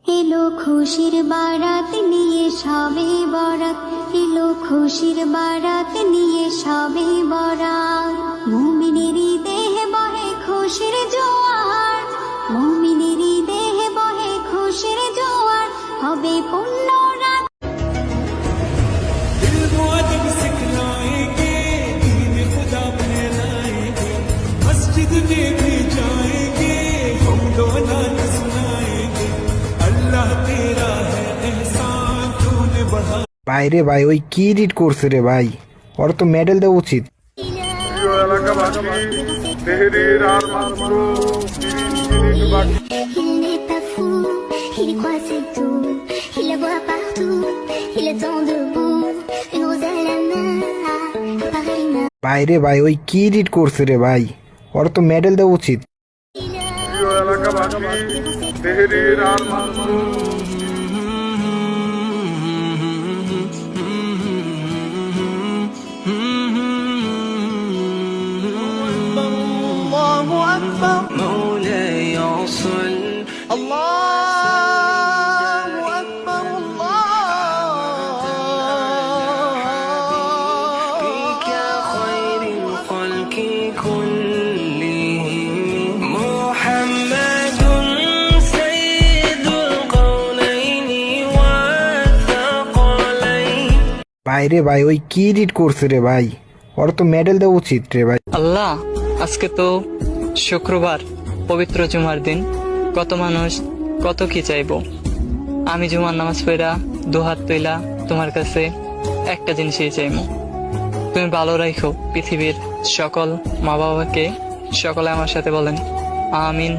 এলো খুশির বারাত নিয়ে সবে বরাত, এলো খুশির বারাত নিয়ে সবে বরাত। মুমিনেরই দেহে বহে খুশির জোয়ার, মুমিনেরই দেহে বহে খুশির জোয়ার, হবে পূর্ণ রাত। मस्जिद में भी जाएंगे हम दो नात सुनाएंगे अल्लाह तेरा है एहसान तूने बढ़ा। ভাই রে ভাই, ওই কি এডিট করছে রে ভাই, ওর তো মেডেল দেওয়া উচিত। প্রিয় এলাকাবাসী, তেহরির আর মাত্র 30 মিনিট বাকি। Il n'est pas fou, il y croit c'est tout, il la voit partout, il attend debout, une rose à la main, pareil n'a. ভাই রে ভাই, ওই কি এডিট করছে রে ভাই, ওর তো মেডেল দেওয়া উচিত। প্রিয় এলাকাবাসী, তেহরির আর মাত্র الله أكبر مولاي صل الله أكبر الله فيك خير الخلق كلهم محمد سيد القولين والثقلين। ভাই রে ভাই, ওই কি এডিট করছে রে ভাই, ওর তো মেডেল দেওয়া উচিত রে ভাই। আল্লাহ, আজকে তো শুক্রবার, পবিত্র জুমার দিন। কত মানুষ কত কি চাইবো। আমি জুমার নামাজ পড়া দুহাত তুইলা তোমার কাছে একটা জিনিসই চাইবো, তুমি ভালো রাখো পৃথিবীর সকল মা বাবাকে। সকলে আমার সাথে বলেন আমিন।